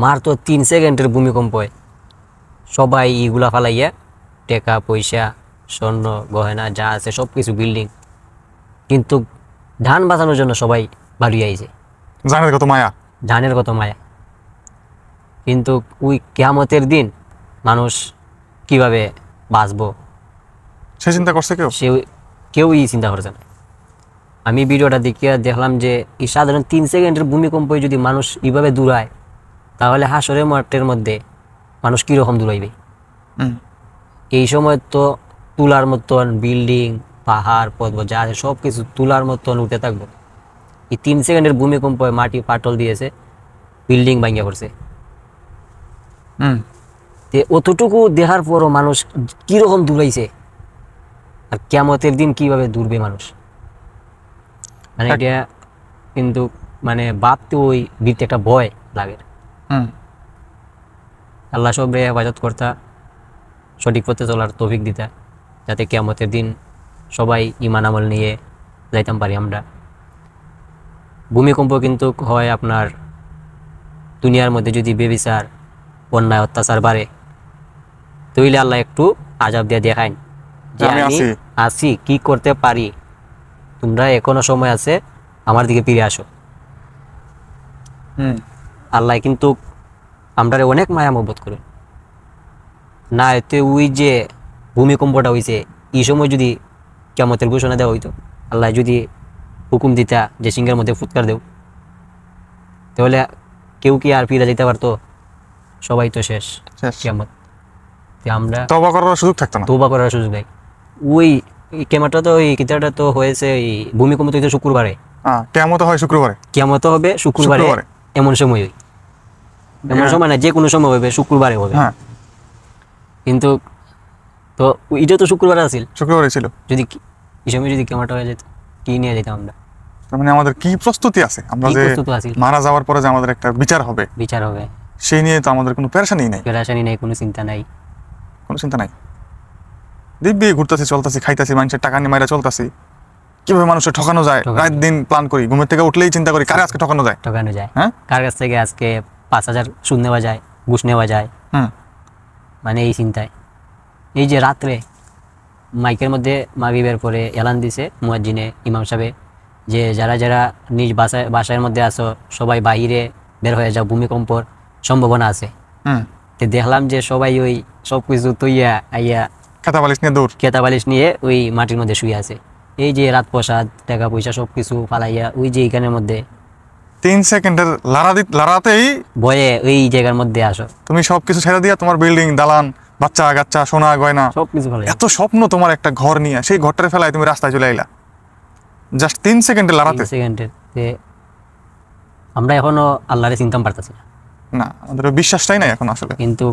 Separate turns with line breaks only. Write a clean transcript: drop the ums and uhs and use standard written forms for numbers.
মাত্র 3 সেকেন্ডের ভূমিকম্পে সবাই ইগুলা ফালাইয়া টাকা পয়সা স্বর্ণ গহনা যা আছে সব কিছু বিল্ডিং, কিন্তু ধান বাঁচানোর জন্য সবাই বাড়ি আইছে।
জানের কত মায়া,
ধানের কত মায়া। কিন্তু ওই কিয়ামতের দিন মানুষ কিভাবে বাঁচবো
সে চিন্তা করছে কেউ?
কেউই চিন্তা করছে না। আমি ভিডিওটা দেখিয়া দেখলাম যে এই সাধারণ 3 সেকেন্ডের ভূমিকম্পে যদি মানুষ এইভাবে দৌড়ায়, তাহলে হাসরের মাঠের মধ্যে মানুষ কীরকম দৌড়াইবে। এই সময় তো তুলার মতন বিল্ডিং, পাহাড় পর্বত যা আছে সব কিছু তুলার মতন উঠে থাকবো। এই 3 সেকেন্ডের ভূমিকম্পে মাটি পাটল দিয়েছে, বিল্ডিং ভাঙিয়া পড়ছে। অতটুকু দেখার পরও মানুষ কিরকম দৌড়াইছে, আর কিয়ামতের দিন কিভাবে দৌড়বে মানুষ, মানে এটা কিন্তু মানে ভাবতে ওই দিতে একটা ভয় লাগে। আল্লাহ সবরে হেফাজত করতা, সঠিক পথে চলার তৌফিক দিতা, যাতে কিয়ামতের দিন সবাই ঈমান আমল নিয়ে যাইতাম পারি আমরা। ভূমিকম্প কিন্তু হয় আপনার দুনিয়ার মধ্যে যদি বেবিচার অন্যায় অত্যাচার বাড়ে, তইলে আল্লাহ একটু আযাব দিয়ে দেখায় যে আমি আছি, কি করতে পারি, তোমরা এখনো সময় আছে, আমার দিকে ফিরে আসো। আল্লাহ কিন্তু আমরা অনেক মায়া মহব্বত করে না। এতে ওই যে ভূমিকম্পটা হয়েছে এই সময় যদি কিয়ামতের ঘোষণা দেওয়া হইতো, আল্লাহ যদি হুকুম দিতা যে সিংহের মধ্যে ফুৎকার দেও, তাহলে কেউ কি আর ফিরে যেতে পারতো? সবাই তো শেষ কিয়ামত। আমরা
তওবা করার সুযোগ থাকতো না,
তওবা করার সুযোগ নেই। ওই কিয়ামতটা তো ওই কিতাবটা তো হয়েছে এই ভূমিকম্প তো শুক্রবারে,
কিয়ামত হয় শুক্রবারে,
কিয়ামত হবে শুক্রবারে। এমন সময় এমন সময় না, যে কোনো সময় হবে, শুক্রবারে হবে। কিন্তু তো এটা তো শুক্রবারে আছিল,
শুক্রবারে ছিল।
যদি এই সময় যদি কিয়ামতটা হয়ে যেত, কি নিয়ে যেতাম আমরা?
মানে আমাদের কি প্রস্তুতি আছে, আমরা যে মারা যাওয়ার পরে যে আমাদের একটা বিচার হবে, সেই নিয়ে তো আমাদের কোনো পেরেশানি নাই,
কোনো চিন্তা নাই,
কোনো চিন্তা নাই। দিব্যি ঘুরতেছি, চলতেছি, খাইতেছি, মানুষের টাকা নিয়ে মাইরা চলতেছি। কিভাবে মানুষের ঠকানো যায়, রাত দিন প্ল্যান করি, ঘুমের থেকে উঠলেই চিন্তা করি কারে আজকে ঠকানো যায়।
হ্যাঁ, কার কাছ থেকে আজকে 5,000 সুদ নেওয়া যায়, ঘুষ নেওয়া যায়, মানে এই চিন্তায়। এই যে রাত্রে মাইকের মধ্যে মাগরিবের পরে এলান দিছে মুয়াজ্জিনে, ইমাম সাহেব, যে যারা যারা নিজ বাসার মধ্যে আছো সবাই বাহিরে বের হয়ে যাও, ভূমিকম্পর সম্ভাবনা আছে। দেখলাম যে সবাই ওই সবকিছু তৈয়া আইয়া খেতা বালিশ নিয়ে ওই মাটির মধ্যে শুয়ে আছে। এই যে রাত প্রসাদ, টাকা পয়সা সবকিছু ফালাইয়া ওই যে এখানের মধ্যে
3 সেকেন্ডের লড়াতেই
ভয়ে ওই জায়গার মধ্যে আসো,
তুমি সবকিছু ছেড়ে দিয়া তোমার বিল্ডিং, দালান, বাচ্চা কাচ্চা, সোনা গয়না
সবকিছু ফেলাই,
এত স্বপ্ন তোমার একটা ঘর নিয়ে, সেই ঘরটারে ফেলাই তুমি রাস্তায় চলে আইলা জাস্ট 3 সেকেন্ডের লড়াতে।
আমরা এখনো আল্লাহরে চিনতাম পারতাছি
না, আমাদের বিশ্বাসটাই নাই এখন আসলে।
কিন্তু